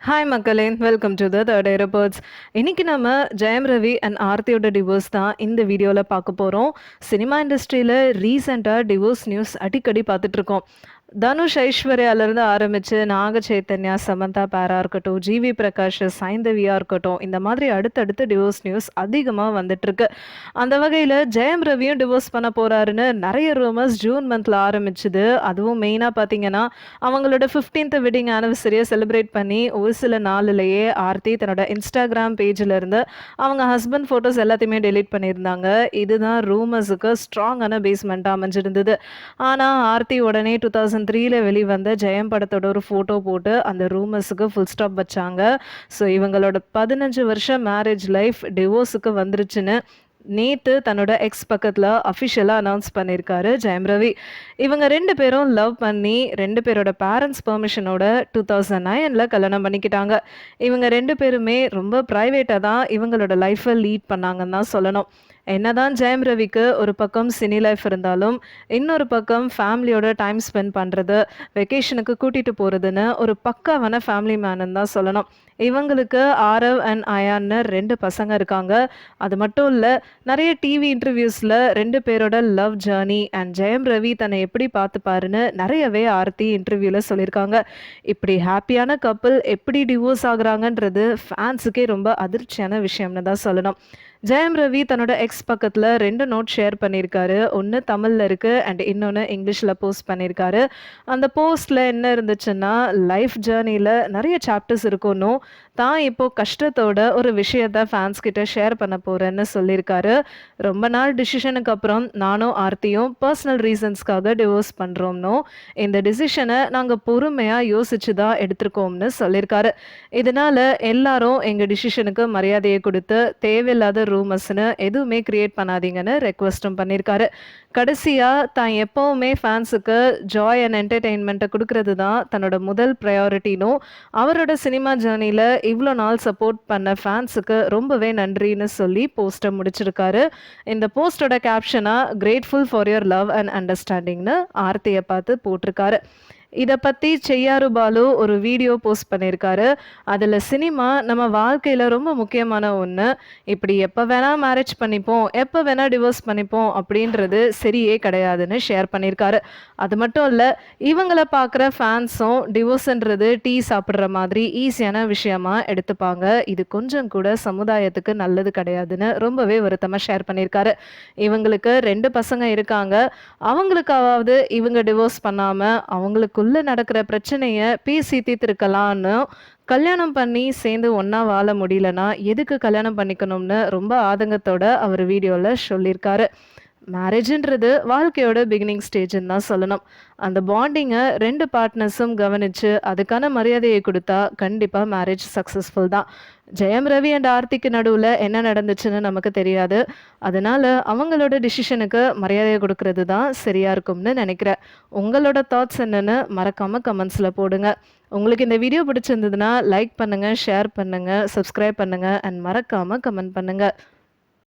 Hi மக்களே! Welcome to the third ஏரோபர்ட்ஸ். இன்னைக்கு நம்ம ஜெயம் ரவி அண்ட் ஆர்த்தியோட டிவோர்ஸ் தான் இந்த வீடியோல பார்க்க போறோம். சினிமா இண்டஸ்ட்ரியில ரீசென்ட்டா டிவோர்ஸ் நியூஸ் அடிக்கடி பார்த்துட்ருக்கோம். தனுஷ், ஐஸ்வர்யாலேருந்து ஆரம்பிச்சு நாக சைத்தன்யா, சமந்தா பேரா இருக்கட்டும், ஜிவி பிரகாஷ், சைந்தவியா இருக்கட்டும், இந்த மாதிரி அடுத்தடுத்து டிவோர்ஸ் நியூஸ் அதிகமா வந்துட்டுருக்கு. அந்த வகையில ஜெயம் ரவியும் டிவோர்ஸ் பண்ண போறாருன்னு நெறைய ரூமர்ஸ் ஜூன் மந்த்ல ஆரம்பிச்சுது. அதுவும் மெயினா பார்த்தீங்கன்னா, அவங்களோட 15th வெட்டிங் ஆனிவர்சரிய செலிப்ரேட் பண்ணி ஒரு சில நாள்லயே ஆர்த்தி தன்னோட Instagram பேஜ்ல இருந்து அவங்க ஹஸ்பண்ட் ஃபோட்டோஸ் எல்லாத்தையுமே டெலீட் பண்ணியிருந்தாங்க. இதுதான் ரூமர்ஸுக்கு ஸ்ட்ராங்கான பேஸ்மெண்ட்டா அமைஞ்சிருந்தது. ஆனா ஆர்த்தி உடனே 2003ல வெளிவந்த ஜெயம் படத்தோட ஒரு ஃபோட்டோ போட்டு அந்த ரூமர்ஸுக்கு ஃபுல் ஸ்டாப் வச்சாங்க. ஸோ இவங்களோட 15 வருஷம் மேரேஜ் லைஃப் டிவோர்ஸுக்கு வந்துருச்சுன்னு நேத்து தன்னோட எக்ஸ் பக்கத்துல அஃபிஷியலா அனௌன்ஸ் பண்ணியிருக்காரு ஜெயம் ரவி. இவங்க 2 பேரும் லவ் பண்ணி 2 பேரோட பேரண்ட்ஸ் பெர்மிஷனோட 2009ல கல்யாணம் பண்ணிக்கிட்டாங்க. இவங்க 2 பேருமே ரொம்ப பிரைவேட்டா தான் இவங்களோட லைஃப்பை லீட் பண்ணாங்கன்னு தான் சொல்லணும். என்னதான் ஜெயம் ரவிக்கு ஒரு பக்கம் சினி லைஃப் இருந்தாலும், இன்னொரு பக்கம் ஃபேமிலியோட டைம் ஸ்பெண்ட் பண்றது, வெக்கேஷனுக்கு கூட்டிட்டு போறதுன்னு ஒரு பக்காவான ஃபேமிலி மேனுன்னு தான் சொல்லணும். இவங்களுக்கு ஆரவ் அண்ட் அயான்னு 2 பசங்க இருக்காங்க. அது மட்டும் இல்ல, நெறைய டிவி இன்டர்வியூஸ்ல 2 பேரோட love journey and Jayam Ravi தன்னை எப்படி பார்த்துப்பாருன்னு நெறையவே ஆர்த்தி இன்டர்வியூல சொல்லியிருக்காங்க. இப்படி ஹாப்பியான கப்புள் எப்படி டிவோர்ஸ் ஆகுறாங்கன்றது ஃபேன்ஸுக்கே ரொம்ப அதிர்ச்சியான விஷயம்னு தான் சொல்லணும். ஜெயம் ரவி தன்னோட எக்ஸ் பக்கத்துல 2 நோட் ஷேர் பண்ணியிருக்காரு. ஒண்ணு தமிழ்ல இருக்கு அண்ட் இன்னொன்னு இங்கிலீஷ்ல போஸ்ட் பண்ணியிருக்காரு. அந்த போஸ்ட்ல என்ன இருந்துச்சுன்னா, லைஃப் ஜர்னில நெறைய சாப்டர்ஸ் இருக்குன்னும், தான் இப்போ கஷ்டத்தோட ஒரு விஷயத்த ஃபேன்ஸ் கிட்ட ஷேர் பண்ண போறேன்னு சொல்லியிருக்காரு. ரொம்ப நாள் டிசிஷனுக்கு அப்புறம் நானும் ஆர்த்தியும் பர்சனல் ரீசன்ஸ்க்காக டிவோர்ஸ் பண்றோம்னும், இந்த டிசிஷனை நாங்க பொறுமையா யோசிச்சு தான் எடுத்திருக்கோம்னு சொல்லியிருக்காரு. இதனால எல்லாரும் எங்க டிசிஷனுக்கு மரியாதையை கொடுத்து தேவையில்லாத ரூமர்ஸ்னு எதுவுமே கிரியேட் பண்ணாதீங்கன்னு ரெக்வஸ்டும் பண்ணியிருக்காரு. கடைசியா தான் எப்பவுமே ஃபேன்ஸுக்கு ஜாய் அண்ட் என்டர்டெயின்மெண்ட்டை கொடுக்கறது தான் தன்னோட முதல் ப்ரையாரிட்டினும், அவரோட சினிமா ஜேர்னியில் இவ்வளோ நாள் சப்போர்ட் பண்ண ஃபேன்ஸுக்கு ரொம்பவே நன்றின்னு சொல்லி போஸ்ட்டை முடிச்சிருக்காரு. இந்த போஸ்டோட கேப்ஷனாக grateful for your love and அண்டர்ஸ்டாண்டிங்னு ஆர்த்தியை பார்த்து போட்டிருக்காரு. இதை பற்றி செய்யாறு பாலு ஒரு வீடியோ போஸ்ட் பண்ணியிருக்காரு. அதில் சினிமா நம்ம வாழ்க்கையில் ரொம்ப முக்கியமான ஒன்று. இப்படி எப்போ வேணால் மேரேஜ் பண்ணிப்போம், எப்போ வேணால் டிவோர்ஸ் பண்ணிப்போம் அப்படின்றது சரியே கிடையாதுன்னு ஷேர் பண்ணியிருக்காரு. அது மட்டும் இல்லை, இவங்களை பார்க்குற ஃபேன்ஸும் டிவோர்ஸ்ன்றது டீ சாப்பிட்ற மாதிரி ஈஸியான விஷயமா எடுத்துப்பாங்க. இது கொஞ்சம் கூட சமுதாயத்துக்கு நல்லது கிடையாதுன்னு ரொம்பவே வருத்தமாக ஷேர் பண்ணியிருக்காரு. இவங்களுக்கு 2 பசங்க இருக்காங்க. அவங்களுக்காவது இவங்க டிவோர்ஸ் பண்ணாமல் அவங்களுக்குள்ள நடக்கிற பிரச்சனையை பேசி தீர்த்திருக்கலான்னு, கல்யாணம் பண்ணி சேர்ந்து ஒன்றா வாழ முடியலன்னா எதுக்கு கல்யாணம் பண்ணிக்கணும்னு ரொம்ப ஆதங்கத்தோட அவர் வீடியோவில் சொல்லியிருக்காரு. மேரேஜ்ன்றது வாழ்க்கையோட பிகினிங் ஸ்டேஜ்ன்னு தான் சொல்லணும். அந்த பாண்டிங்கை 2 பார்ட்னர்ஸும் கவனித்து அதுக்கான மரியாதையை கொடுத்தா கண்டிப்பாக மேரேஜ் சக்ஸஸ்ஃபுல் தான். ஜெயம் ரவி அண்ட் ஆர்த்திக்கு நடுவில் என்ன நடந்துச்சுன்னு நமக்கு தெரியாது. அதனால அவங்களோட டிசிஷனுக்கு மரியாதையை கொடுக்கறது தான் சரியா இருக்கும்னு நினைக்கிறேன். உங்களோட தாட்ஸ் என்னன்னு மறக்காம கமெண்ட்ஸில் போடுங்க. உங்களுக்கு இந்த வீடியோ பிடிச்சிருந்ததுன்னா லைக் பண்ணுங்க, ஷேர் பண்ணுங்க, சப்ஸ்கிரைப் பண்ணுங்க அண்ட் மறக்காம கமெண்ட் பண்ணுங்க.